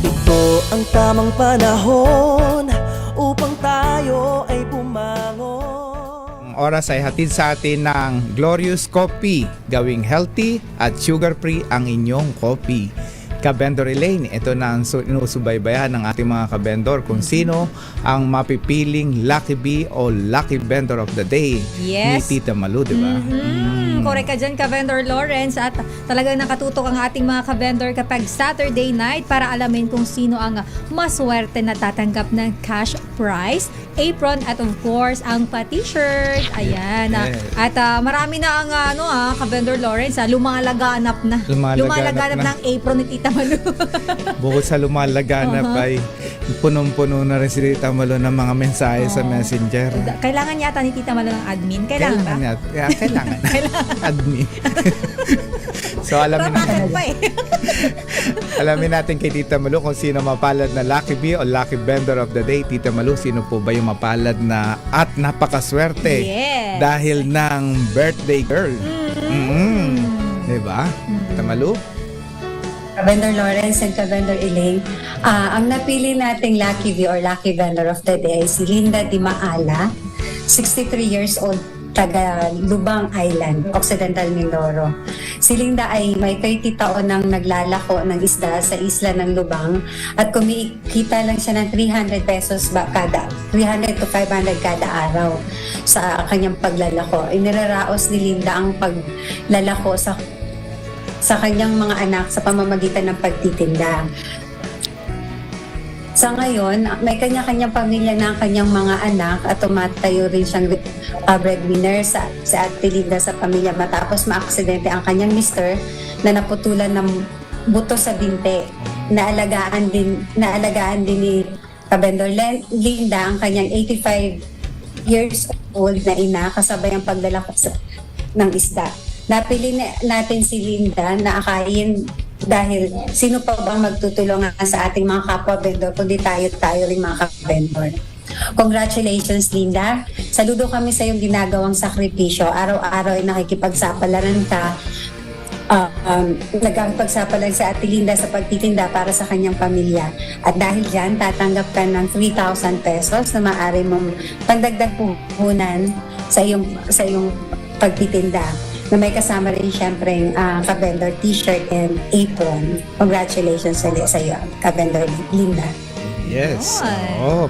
Ito ang tamang panahon upang tayo ay bumangon. Ang oras ay hatid sa atin ng Glorious Coffee, gawing healthy at sugar-free ang inyong coffee. Ka-Vendor Elaine, ito na ang inusubaybayan ng ating mga ka-vendor kung sino ang mapipiling Lucky Bee o Lucky Vendor of the Day ni Yes. Tita Malu, di ba? Correct ka dyan, ka-vendor Lawrence. At talagang nakatutok ang ating mga ka-vendor kapag Saturday night para alamin kung sino ang maswerte na tatanggap ng cash prize, apron at of course ang pa-t-shirt. Ayan. Yes. At marami na ang ka-vendor Lawrence. Lumalaganap na. Lumalaganap na. ng apron ni Tita Malu. Bukod sa lumalaganap ay punong-puno na rin si Tita Malu ng mga mensahe sa messenger. Kailangan yata ni Tita Malu ng admin. Kailangan ba? Kailangan. Admin. So alamin Trabaho natin, pa eh. alamin natin kay Tita Malu kung sino mapalad na Lucky Bee o Lucky Vendor of the Day. Tita Malu, sino po ba yung mapalad na at napakaswerte Yes. dahil ng birthday girl? Diba? Tita Malu? Ka-Vendor Lawrence and Ka-Vendor Elaine, ang napili nating Lucky Bee or Lucky Vendor of the Day ay si Linda Di Maala, 63 years old, taga Lubang Island, Occidental Mindoro. Si Linda ay may 30 taon nang naglalako ng isda sa isla ng Lubang at kumikita lang siya ng 300 pesos 300 to 500 kada araw sa kanyang paglalako. Iniraraos ni Linda ang paglalako sa kanyang mga anak sa pamamagitan ng pagtitinda. Sa ngayon, may kanya-kanyang pamilya na ang kanyang mga anak at tumatayo rin siyang breadwinner sa Ate Linda sa pamilya matapos maaksidente ang kanyang mister na naputulan ng buto sa binte. Naalagaan din ni Ka-Vendor Linda ang kanyang 85 years old na ina kasabay ang paglalako ng isda. Napili natin si Linda na akayin dahil sino pa bang magtutulungan sa ating mga kapwa-vendor kundi tayo rin mga kapwa-vendor. Congratulations, Linda. Saludo kami sa iyong ginagawang sakripisyo. Araw-araw ay nakikipagsapalaran ka. Nagkakipagsapalan sa Ate Linda sa pagtitinda para sa kanyang pamilya. At dahil dyan, tatanggap ka ng 3,000 pesos na maaari mong pandagdag puhunan sa iyong pagtitinda, na may kasama rin siyempre ka-vendor t-shirt and apron. Congratulations sa iyo, ka-vendor Linda. Yes.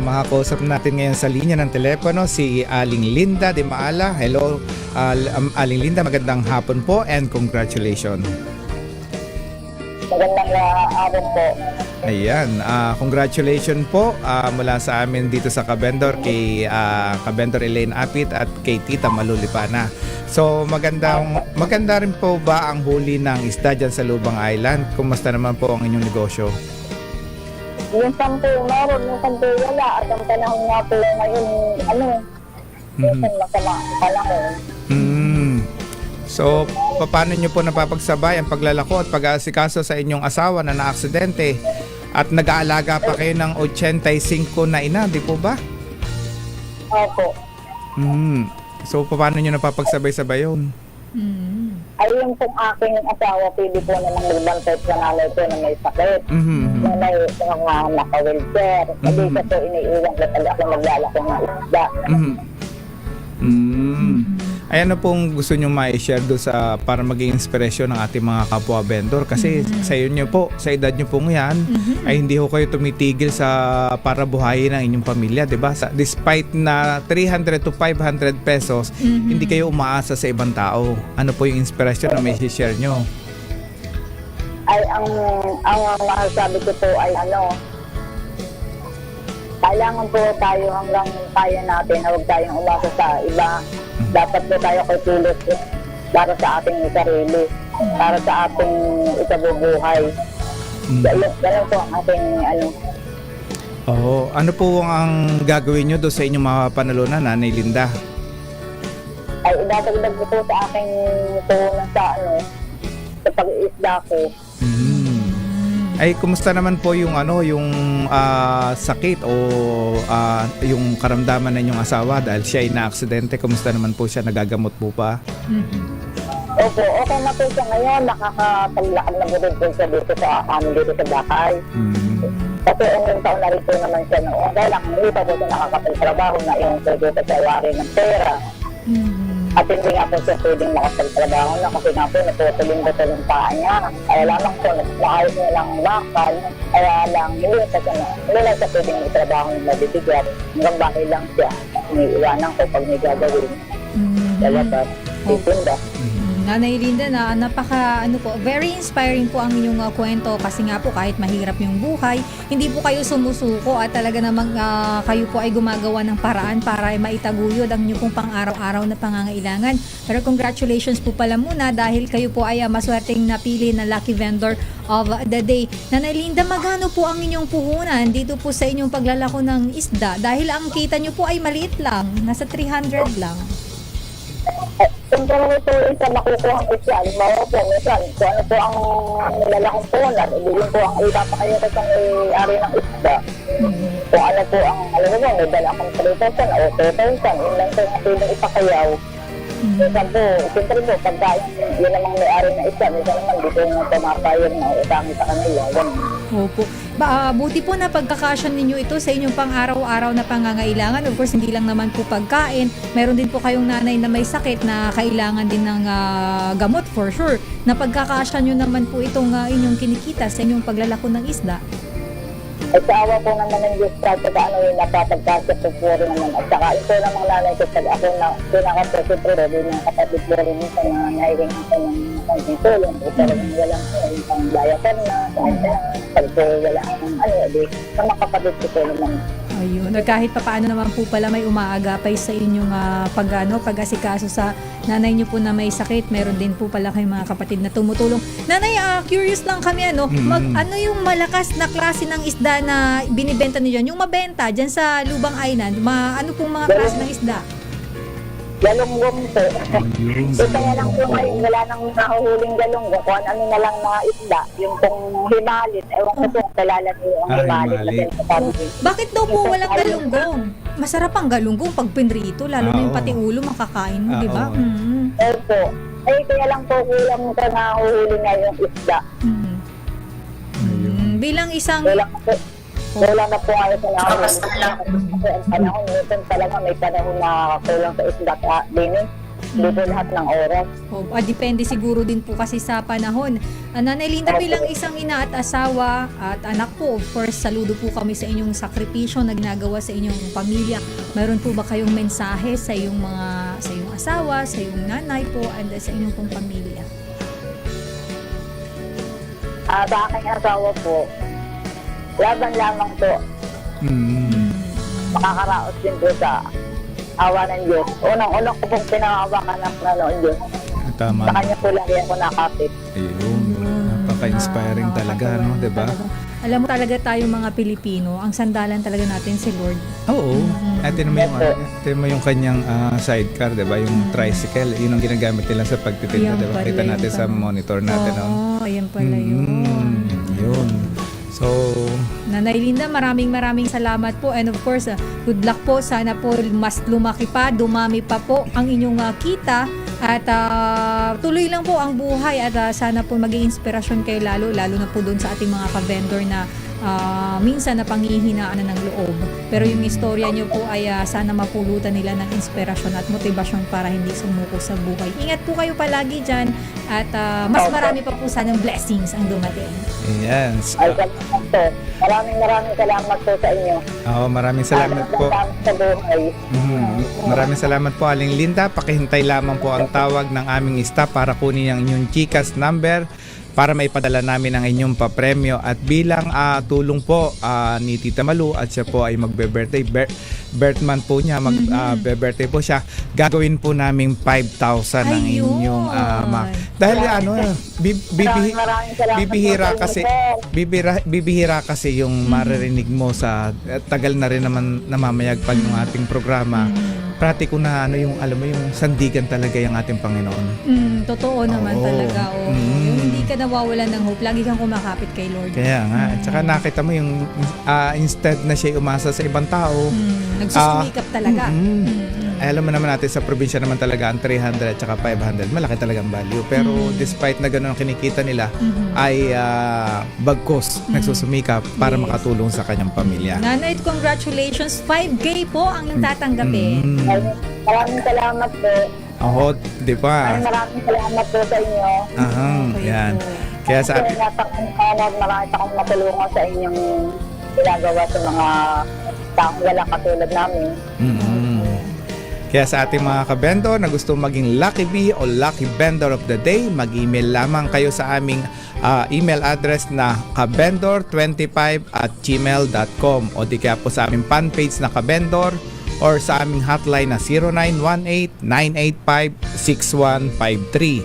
Makakausap natin ngayon sa linya ng telepono si Aling Linda Di Maala. Hello, Aling Linda, magandang hapon po and congratulations. Magandang araw po. Ayan, congratulations po mula sa amin dito sa Ka-Vendor kay Ka-Vendor Elaine Apit at kay Tita Malu Lipana. So maganda rin po ba ang huli ng isda dyan sa Lubang Island? Kumusta naman po ang inyong negosyo? Yung sampo meron, yung sampo wala. At ang panahon nga po ngayon, minsan masama panahon. So, paano nyo po napapagsabay ang paglalako at pag-aasikaso sa inyong asawa na naaksidente at nag-aalaga pa kayo ng 85 na ina, di po ba? Opo. So, paano nyo napapagsabay-sabay yun? Ayun pong aking asawa, pwede po naman magbantay sa nanay ko na may sakit. Na may mga naka-wheelchair. Hindi siya po iniiwan na talaga maglalaki ng isda. Ay, ano pong gusto nyo ma-share doon para maging inspirasyon ng ating mga kapwa-vendor? Kasi sa inyo po, sa edad nyo pong yan, ay hindi ho kayo tumitigil para buhayin ang inyong pamilya, di ba? Despite na 300 to 500 pesos, hindi kayo umaasa sa ibang tao. Ano po yung inspirasyon na may share nyo? Ay, ang masasabi ko po ay kailangan po tayo hanggang kaya natin, huwag tayong umasa sa iba. Dapat po tayo kikilos para sa ating sarili, para sa ating ikabubuhay. Ganun po ang ating Ano po ang gagawin nyo doon sa inyong mga panalunan, Nanay Linda? Ay idadagdag ko po sa aking puhunan sa pag-iisda ko. Ay, kumusta naman po yung sakit o yung karamdaman ng inyong asawa dahil siya ay na-aksidente? Kumusta naman po siya? Nagagamot po pa? Opo, okay na po siya ngayon. Nakakapaglakad na po din po siya dito sa amin dito sa bahay. Kasi unang taon na rin po naman siya noon. Dahil lang, hindi pa po siya nakakapagtrabaho na yung pwede sa sawari ng pera. At hindi nga po siya pwedeng makapagtrabaho na kasi nga po natutuling ba ng paa niya. Kaya lamang po, maayos niya lang bakal. Kaya lang, hindi na siya pwedeng magtrabaho ng mabibigyan. Hanggang bahay lang siya. Iniiwanan ko pag may gagawin. Sa labas, titinda. Nanay Linda, na very inspiring po ang inyong kwento kasi nga po kahit mahirap yung buhay, hindi po kayo sumusuko at talaga namang kayo po ay gumagawa ng paraan para ay maitaguyod ang inyong pong pang-araw-araw na pangangailangan. Pero congratulations po pala muna dahil kayo po ay maswerteng napili na lucky vendor of the day. Nanay Linda, magkano po ang inyong puhunan dito po sa inyong paglalako ng isda? Dahil ang kita nyo po ay maliit lang, nasa 300 lang. Kung kami po isa makukuha ang isyan, mga po, minsan, kung ano po ang nilalakong punan, ibigin po ang ipapakayo ko sa may-ari ng isda. Kung ano po ang, alam mo, may dala akong 3,000 o 2,000, yun lang po ang piling ipakayaw. Minsan po, siyempre po, pagka yun namang may-ari ng isda, minsan naman dito yung pumapayag na utangin sa kanila, ganun. Opo. Buti po na pagkakasyon ninyo ito sa inyong pang-araw-araw na pangangailangan. Of course, hindi lang naman po pagkain. Meron din po kayong nanay na may sakit na kailangan din ng gamot for sure. Na pagkakasyon nyo naman po itong inyong kinikita sa inyong paglalako ng isda. At sa awa po naman ng Diyos, kahit sa ano yung napapagkasya po po rin naman. At saka ito namang nanay ko, pag ako na pinaka-presipro, din yung kapatid ko rin ito na nahiling ako ng konting tulong. O talagang walang yung panglayakan na, pag po wala akong sa mga kapatid ko po naman. Ayun. Or kahit papaano naman po pala may umaagapay sa inyong pag-asikaso sa nanay niyo po na may sakit. Meron din po pala kayong mga kapatid na tumutulong. Nanay, curious lang kami ano yung malakas na klase ng isda na binibenta niyo dyan? Yung mabenta dyan sa Lubang Island, ano pong mga klase ng isda? Galunggong po. Ito nga lang po ay wala nang nahuhuling galunggong. Kung ano na lang mga isda. Yung pong himalit. Ewan ko po, kalala niyo ang himalit. Bakit daw po walang galunggong? Masarap ang galunggong pag pinrito, lalo na yung pati ulo makakain mo, di ba? Opo. Eh, kaya lang po kulang sa nahuhuli na yung isda. Bilang isang... Kulang na po ayaw sa nahuhuli. Kasi ang panahon, minsan talaga may panahon na kulang sa isda din eh. Hindi po lahat ng oras. Depende siguro din po kasi sa panahon. Nanay Linda, bilang isang ina at asawa at anak po, of course, saludo po kami sa inyong sakripisyo na ginagawa sa inyong pamilya. Mayroon po ba kayong mensahe sa iyong asawa, sa iyong nanay po, and sa inyong pong pamilya? Sa aking asawa po, laban lamang po. Makakaraos din po sa awa ng Diyos. Unang-unang ko pong pinakawakan ng Diyos. Tama. Sa kanya po lagi ako nakapit. Ayun. Napaka-inspiring talaga, no? Diba? Alam mo talaga tayong mga Pilipino, ang sandalan talaga natin si Lord. Oo. At mo yung kanyang sidecar, diba? Yung tricycle, yun ang ginagamit nila sa pagtitinda, Yan diba? pala Kita yun natin sa monitor natin. Oo, ayan pala yun. Yun. So, Nanay Linda, maraming salamat po, and of course, good luck po. Sana po mas lumaki pa, dumami pa po ang inyong kita at tuloy lang po ang buhay at sana po maging inspirasyon kayo lalo na po doon sa ating mga ka-vendor na minsan na panghihinaan na ng loob. Pero yung istorya nyo po ay sana mapulutan nila ng inspirasyon at motibasyon para hindi sumuko sa buhay. Ingat po kayo palagi dyan at mas marami pa po sanang blessings ang dumating. ayan. Ay, salamat po. Maraming salamat po sa inyo. Maraming salamat po. Sa buhay. Maraming salamat po, Aling Linda. Pakihintay lamang po ang tawag ng aming staff para kunin ang inyong GCash number para maipadala namin ang inyong papremyo. At bilang tulong po ni Tita Malu at siya po ay magbe-birthday, birth month po niya, magbe-birthday po siya, gagawin po namin 5,000 ang inyong dahil bibihira kasi yung maririnig mo sa tagal na rin naman namamayagpag ng ating programa. pratiko na ano yung alam mo yung sandigan talaga yung ating Panginoon. Totoo naman Oo. talaga. Oo. Mm. Yung hindi ka nawawalan ng hope, lagi kang kumakapit kay Lord. Kaya nga, at saka nakita mo yung instead na siya umasa sa ibang tao, Nagsusumikap talaga. alam mo naman natin sa probinsya naman talaga ang 300 at saka 500 malaki talagang value, pero despite na gano'n ang kinikita nila ay bagkos nagsusumikap para Yes. makatulong sa kanyang pamilya. Nanay, congratulations. 5K po ang tatanggapin. Maraming salamat po. Ako, di ba? Maraming salamat po sa inyo. Okay Yan. po. Kaya sa Kasi marami akong matulungan sa inyong ginagawa sa mga taong wala katulad namin. Kaya sa ating mga kabendor na gusto maging Lucky Bee o Lucky Vendor of the Day, mag-email lamang kayo sa aming email address na kabendor25@gmail.com o di kaya po sa aming fan page na Kabendor or sa aming hotline na 0918-985-6153.